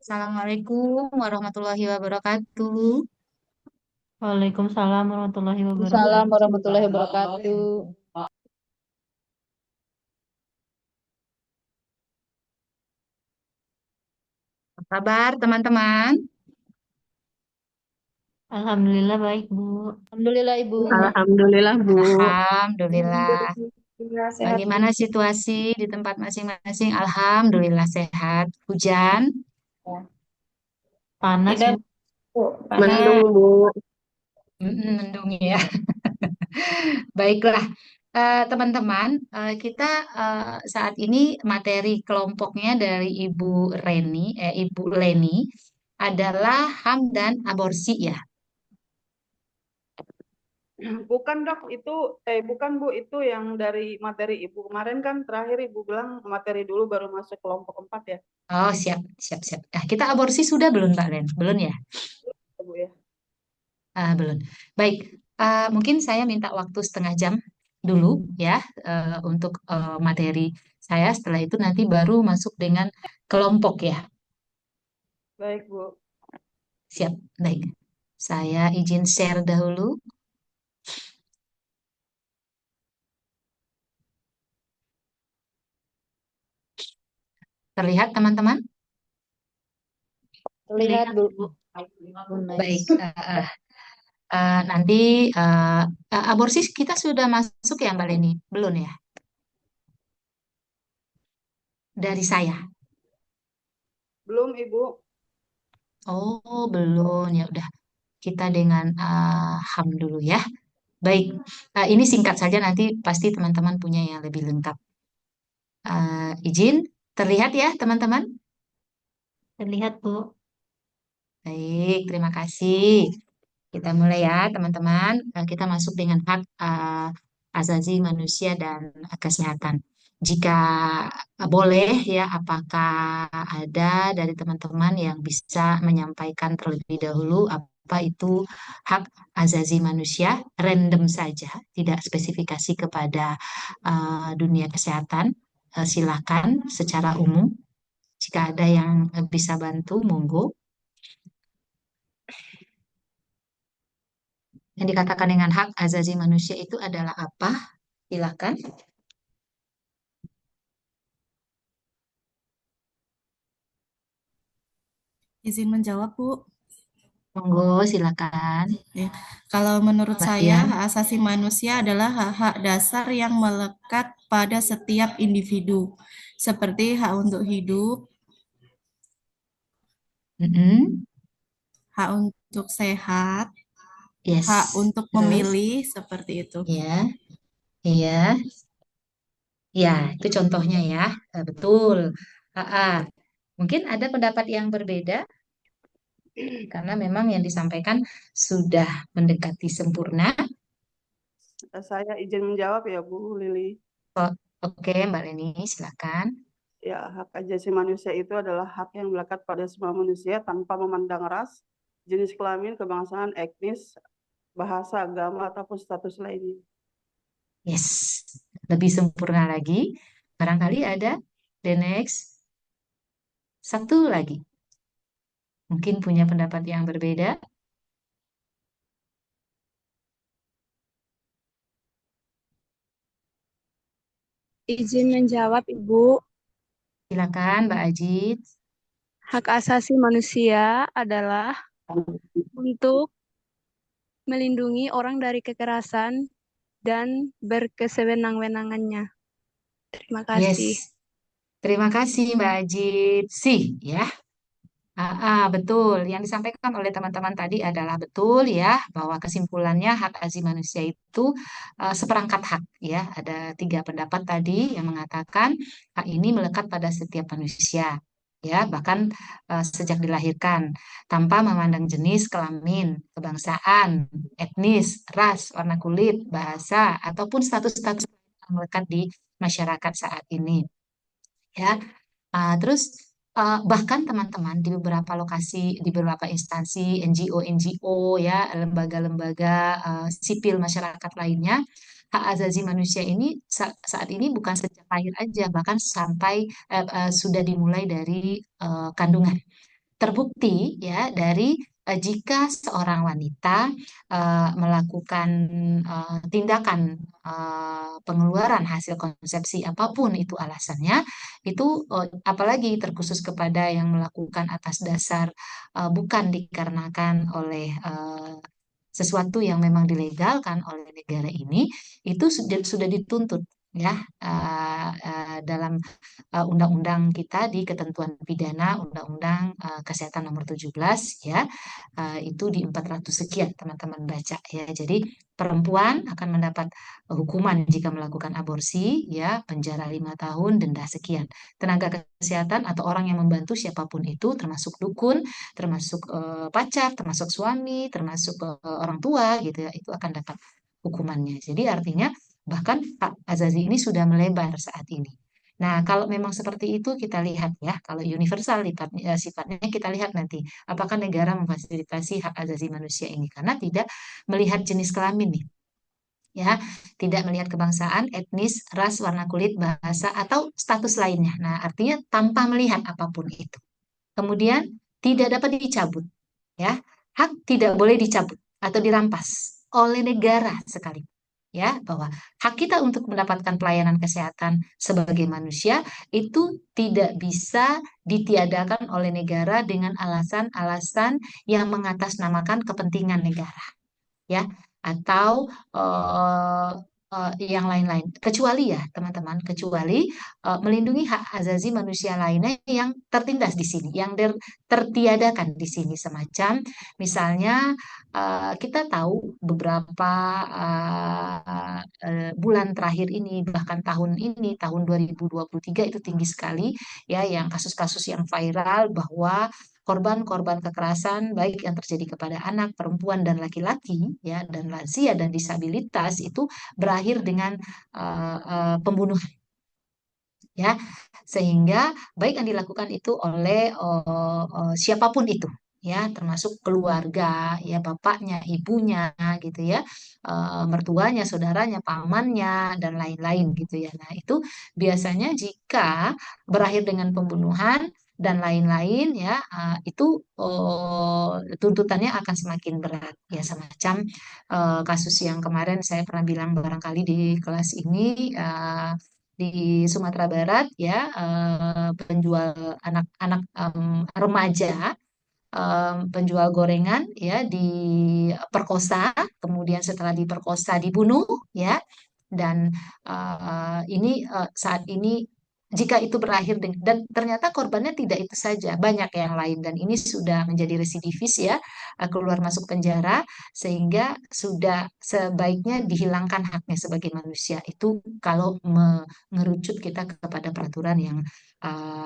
Assalamualaikum warahmatullahi wabarakatuh. Waalaikumsalam warahmatullahi Salam wabarakatuh. warahmatullahi wabarakatuh. Apa kabar teman-teman? Alhamdulillah baik, Bu. Alhamdulillah Ibu. Alhamdulillah, Bu. Alhamdulillah. Alhamdulillah sehat, Bu. Bagaimana situasi di tempat masing-masing? Alhamdulillah sehat. Hujan? Panas, Tidak, Bu. Bu. Panas? Mendung, Bu. Mendung ya. Baiklah. Teman-teman, kita saat ini materi kelompoknya dari Ibu Leni adalah HAM dan aborsi ya. Bukan dok, bukan Bu, itu yang dari materi Ibu. Kemarin kan terakhir Ibu bilang materi dulu baru masuk kelompok 4 ya, Oh, siap, siap, siap. Kita aborsi sudah belum, Mbak Len? Belum ya? Bu ya. Belum. Baik, mungkin saya minta waktu setengah jam dulu ya untuk materi saya. Setelah itu nanti baru masuk dengan kelompok ya. Baik Bu. Siap, baik. Saya izin share dahulu. Terlihat teman-teman? Terlihat Bu. Bu. Oh, Baik. nice. Nanti aborsi kita sudah masuk ya Mbak Leni? Belum ya? Dari saya. Belum Ibu. Oh, belum. Ya udah. Kita dengan HAM dulu ya. Baik, ini singkat saja nanti pasti teman-teman punya yang lebih lengkap. Izin, terlihat ya teman-teman? Terlihat, Bu. Baik, terima kasih. Kita mulai ya teman-teman. Kita masuk dengan hak asasi manusia dan kesehatan. Jika boleh ya, apakah ada dari teman-teman yang bisa menyampaikan terlebih dahulu apa itu hak asasi manusia? Random saja, tidak spesifikasi kepada dunia kesehatan. Silakan secara umum. Jika ada yang bisa bantu, monggo. Yang dikatakan dengan hak asasi manusia itu adalah apa? Silakan. Izin menjawab, Bu. Monggo, silakan. Ya. Kalau menurut Mbak saya, Dian. hak asasi manusia adalah hak-hak dasar yang melekat pada setiap individu, seperti hak untuk hidup, Mm-mm. hak untuk sehat, hak Yes. untuk Terus? memilih, seperti itu. Ya, iya. Ya, itu contohnya ya. Betul. Ah, ah. Mungkin ada pendapat yang berbeda karena memang yang disampaikan sudah mendekati sempurna. Saya izin menjawab ya Bu Lili. Oh, oke, Mbak Leni, silakan. Ya, hak asasi manusia itu adalah hak yang melekat pada semua manusia tanpa memandang ras, jenis kelamin, kebangsaan, etnis, bahasa, agama, ataupun status lainnya. Yes. Lebih sempurna lagi. Barangkali ada the next. Satu lagi. Mungkin punya pendapat yang berbeda. Izin menjawab, Ibu. Silakan, Mbak Ajit. Hak asasi manusia adalah untuk melindungi orang dari kekerasan dan berkesewenang-wenangannya. Terima Yes. kasih. Terima kasih, Mbak Ajit. Sih, ya. Betul. Yang disampaikan oleh teman-teman tadi adalah betul ya, bahwa kesimpulannya hak asasi manusia itu seperangkat hak ya. Ada tiga pendapat tadi yang mengatakan hak ini melekat pada setiap manusia ya, bahkan sejak dilahirkan tanpa memandang jenis, kelamin, kebangsaan, etnis, ras, warna kulit, bahasa ataupun status-status yang melekat di masyarakat saat ini ya. Terus bahkan teman-teman di beberapa lokasi, di beberapa instansi, NGO ya, lembaga-lembaga sipil masyarakat lainnya, hak asasi manusia ini saat ini bukan sejak lahir aja, bahkan sampai sudah dimulai dari kandungan. terbukti ya dari jika seorang wanita melakukan tindakan pengeluaran hasil konsepsi apapun itu alasannya, itu apalagi terkhusus kepada yang melakukan atas dasar bukan dikarenakan oleh sesuatu yang memang dilegalkan oleh negara ini, itu sudah dituntut ya dalam undang-undang kita di ketentuan pidana Undang-Undang Kesehatan nomor 17 ya, itu di 400 sekian teman-teman baca ya. Jadi perempuan akan mendapat hukuman jika melakukan aborsi ya, penjara 5 tahun, denda sekian. Tenaga kesehatan atau orang yang membantu siapapun itu, termasuk dukun, termasuk pacar, termasuk suami, termasuk orang tua gitu ya, itu akan dapat hukumannya. Jadi artinya bahkan hak asasi ini sudah melebar saat ini. Nah, kalau memang seperti itu kita lihat ya, kalau universal sifatnya kita lihat nanti apakah negara memfasilitasi hak asasi manusia ini karena tidak melihat jenis kelamin nih. Ya, tidak melihat kebangsaan, etnis, ras, warna kulit, bahasa atau status lainnya. Nah, artinya tanpa melihat apapun itu. Kemudian tidak dapat dicabut, ya. Hak tidak boleh dicabut atau dirampas oleh negara sekalipun. Ya, bahwa hak kita untuk mendapatkan pelayanan kesehatan sebagai manusia itu tidak bisa ditiadakan oleh negara dengan alasan-alasan yang mengatasnamakan kepentingan negara, ya, atau yang lain-lain, kecuali ya teman-teman, kecuali melindungi hak asasi manusia lainnya yang tertindas di sini, yang tertiadakan di sini, semacam misalnya kita tahu beberapa bulan terakhir ini, bahkan tahun ini, tahun 2023 itu tinggi sekali ya, yang kasus-kasus yang viral bahwa korban-korban kekerasan baik yang terjadi kepada anak, perempuan dan laki-laki ya, dan lansia dan disabilitas itu berakhir dengan pembunuhan ya, sehingga baik yang dilakukan itu oleh siapapun itu ya, termasuk keluarga ya, bapaknya, ibunya gitu ya, mertuanya, saudaranya, pamannya dan lain-lain gitu ya. Nah, itu biasanya jika berakhir dengan pembunuhan dan lain-lain ya, itu tuntutannya akan semakin berat ya, semacam kasus yang kemarin saya pernah bilang barangkali di kelas ini, di Sumatera Barat ya, penjual anak-anak remaja, penjual gorengan ya diperkosa, kemudian setelah diperkosa dibunuh ya, dan ini saat ini jika itu berakhir dan ternyata korbannya tidak itu saja, banyak yang lain dan ini sudah menjadi residivis ya, keluar masuk penjara, sehingga sudah sebaiknya dihilangkan haknya sebagai manusia itu kalau mengerucut kita kepada peraturan yang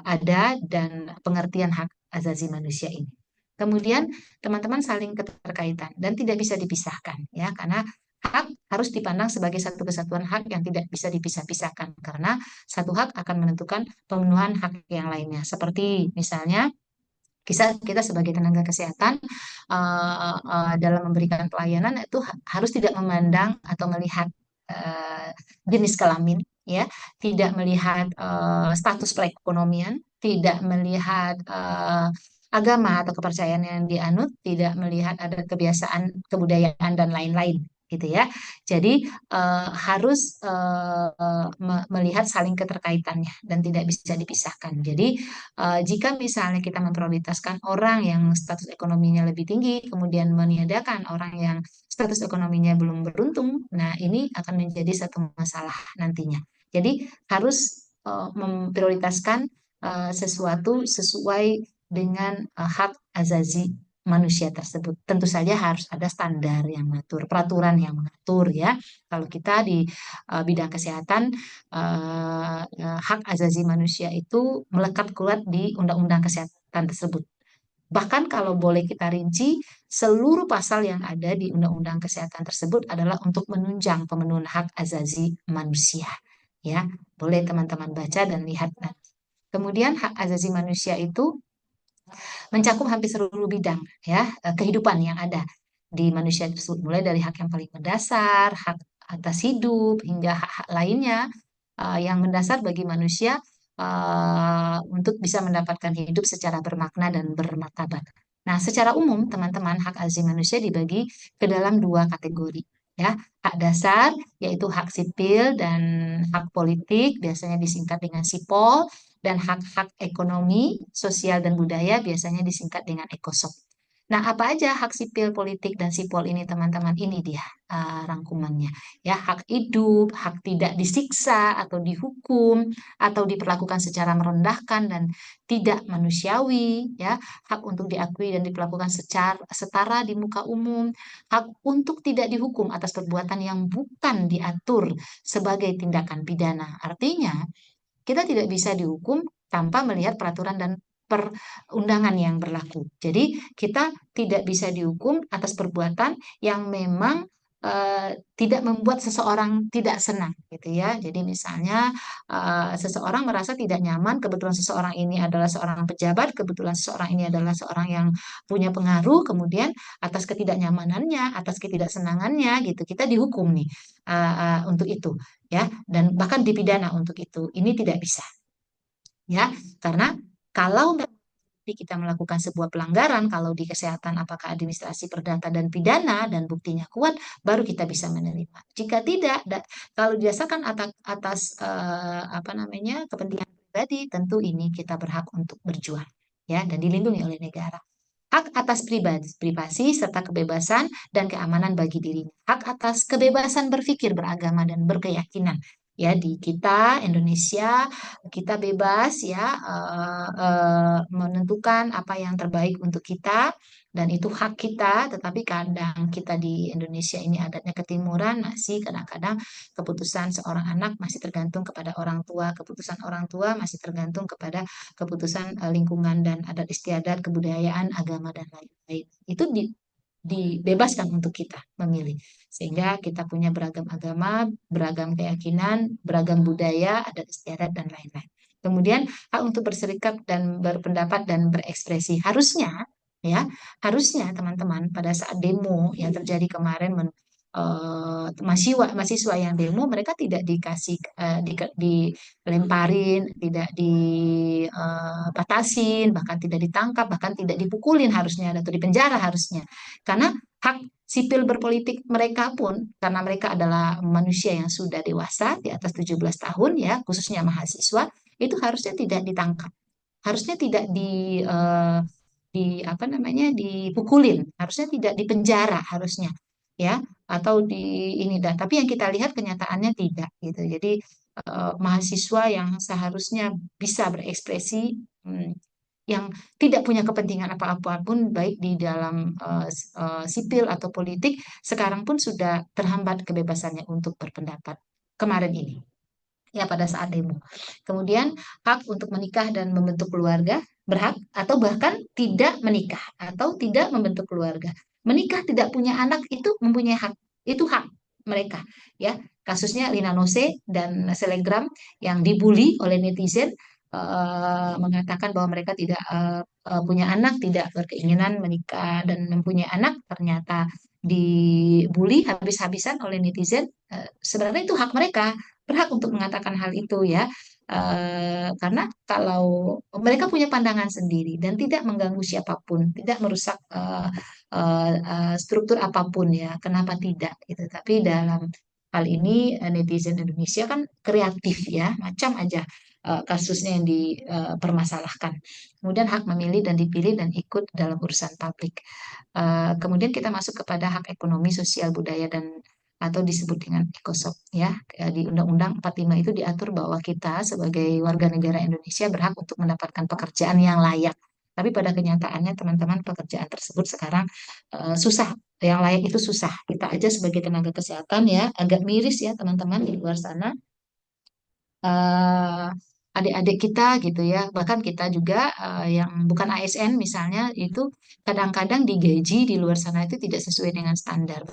ada dan pengertian hak asasi manusia ini. Kemudian teman-teman saling keterkaitan dan tidak bisa dipisahkan ya, karena hak harus dipandang sebagai satu kesatuan hak yang tidak bisa dipisah-pisahkan karena satu hak akan menentukan pemenuhan hak yang lainnya. Seperti misalnya kita sebagai tenaga kesehatan dalam memberikan pelayanan itu harus tidak memandang atau melihat jenis kelamin ya, tidak melihat status perekonomian, tidak melihat agama atau kepercayaan yang dianut, tidak melihat adat kebiasaan, kebudayaan dan lain-lain gitu ya. Jadi harus melihat saling keterkaitannya dan tidak bisa dipisahkan. Jadi jika misalnya kita memprioritaskan orang yang status ekonominya lebih tinggi, kemudian meniadakan orang yang status ekonominya belum beruntung, nah ini akan menjadi satu masalah nantinya. Jadi harus memprioritaskan sesuatu sesuai dengan hak asasi manusia tersebut. Tentu saja harus ada standar yang mengatur, peraturan yang mengatur ya. Kalau kita di bidang kesehatan, hak asasi manusia itu melekat kuat di Undang-Undang Kesehatan tersebut. Bahkan kalau boleh kita rinci, seluruh pasal yang ada di Undang-Undang Kesehatan tersebut adalah untuk menunjang pemenuhan hak asasi manusia. Ya, boleh teman-teman baca dan lihat nanti. Kemudian hak asasi manusia itu mencakup hampir seluruh bidang ya, kehidupan yang ada di manusia tersebut, mulai dari hak yang paling mendasar, hak atas hidup hingga hak-hak lainnya yang mendasar bagi manusia untuk bisa mendapatkan hidup secara bermakna dan bermartabat. Nah, secara umum, teman-teman, hak asasi manusia dibagi ke dalam dua kategori. Ya, hak dasar yaitu hak sipil dan hak politik, biasanya disingkat dengan SIPOL, dan hak-hak ekonomi, sosial dan budaya biasanya disingkat dengan ECOSOC. Nah, apa aja hak sipil, politik, dan sipol ini, teman-teman? Ini dia rangkumannya. Ya, hak hidup, hak tidak disiksa atau dihukum atau diperlakukan secara merendahkan dan tidak manusiawi, ya, hak untuk diakui dan diperlakukan secara setara di muka umum, hak untuk tidak dihukum atas perbuatan yang bukan diatur sebagai tindakan pidana. Artinya, kita tidak bisa dihukum tanpa melihat peraturan dan perundangan yang berlaku. Jadi kita tidak bisa dihukum atas perbuatan yang memang tidak membuat seseorang tidak senang, gitu ya. Jadi misalnya seseorang merasa tidak nyaman, kebetulan seseorang ini adalah seorang pejabat, kebetulan seseorang ini adalah seorang yang punya pengaruh, kemudian atas ketidaknyamanannya, atas ketidaksenangannya, gitu, kita dihukum nih untuk itu, ya, dan bahkan dipidana untuk itu. Ini tidak bisa, ya, karena kalau kita melakukan sebuah pelanggaran, kalau di kesehatan apakah administrasi, perdata, dan pidana, dan buktinya kuat, baru kita bisa menerima. Jika tidak, kalau didasarkan atas apa namanya kepentingan pribadi, tentu ini kita berhak untuk berjuang, ya, dan dilindungi oleh negara. Hak atas privasi serta kebebasan dan keamanan bagi dirinya. Hak atas kebebasan berpikir, beragama, dan berkeyakinan. Ya, di kita Indonesia kita bebas, ya, menentukan apa yang terbaik untuk kita dan itu hak kita. Tetapi kadang kita di Indonesia ini adatnya ketimuran, masih kadang-kadang keputusan seorang anak masih tergantung kepada orang tua, keputusan orang tua masih tergantung kepada keputusan lingkungan dan adat istiadat, kebudayaan, agama, dan lain-lain. Itu dibebaskan untuk kita memilih. Sehingga kita punya beragam agama, beragam keyakinan, beragam budaya, adat istiadat, dan lain-lain. Kemudian hak untuk berserikat dan berpendapat dan berekspresi. Harusnya, ya, harusnya teman-teman pada saat demo yang terjadi kemarin, mahasiswa yang demo, mereka tidak dikasih dilemparin, tidak dibatasin, bahkan tidak ditangkap, bahkan tidak dipukulin harusnya atau dipenjara harusnya. Karena hak sipil berpolitik mereka pun, karena mereka adalah manusia yang sudah dewasa di atas 17 tahun, ya, khususnya mahasiswa, itu harusnya tidak ditangkap. Harusnya tidak di apa namanya dipukulin, harusnya tidak dipenjara harusnya, ya, atau di ini dan tapi yang kita lihat kenyataannya tidak, gitu. Jadi mahasiswa yang seharusnya bisa berekspresi, hmm, yang tidak punya kepentingan apa-apa pun baik di dalam sipil atau politik, sekarang pun sudah terhambat kebebasannya untuk berpendapat kemarin ini, ya, pada saat demo. Kemudian hak untuk menikah dan membentuk keluarga, berhak atau bahkan tidak menikah atau tidak membentuk keluarga. Menikah tidak punya anak itu mempunyai hak, itu hak mereka, ya. Kasusnya Lina Nose dan Selegram yang dibully oleh netizen, mengatakan bahwa mereka tidak punya anak, tidak berkeinginan menikah dan mempunyai anak, ternyata dibully habis-habisan oleh netizen. Sebenarnya itu hak mereka, berhak untuk mengatakan hal itu, ya. Karena kalau mereka punya pandangan sendiri dan tidak mengganggu siapapun, tidak merusak struktur apapun, ya, kenapa tidak, gitu. Tapi dalam hal ini netizen Indonesia kan kreatif, ya, macam aja kasusnya yang dipermasalahkan. Kemudian hak memilih dan dipilih dan ikut dalam urusan publik. Kemudian kita masuk kepada hak ekonomi, sosial, budaya, dan atau disebut dengan ECOSOC, ya. Di Undang-Undang 45 itu diatur bahwa kita sebagai warga negara Indonesia berhak untuk mendapatkan pekerjaan yang layak. Tapi pada kenyataannya teman-teman, pekerjaan tersebut sekarang susah. Yang layak itu susah. Kita aja sebagai tenaga kesehatan, ya, agak miris, ya, teman-teman di luar sana. eh, Adik-adik kita, gitu, ya, bahkan kita juga yang bukan ASN misalnya, itu kadang-kadang digaji di luar sana itu tidak sesuai dengan standar.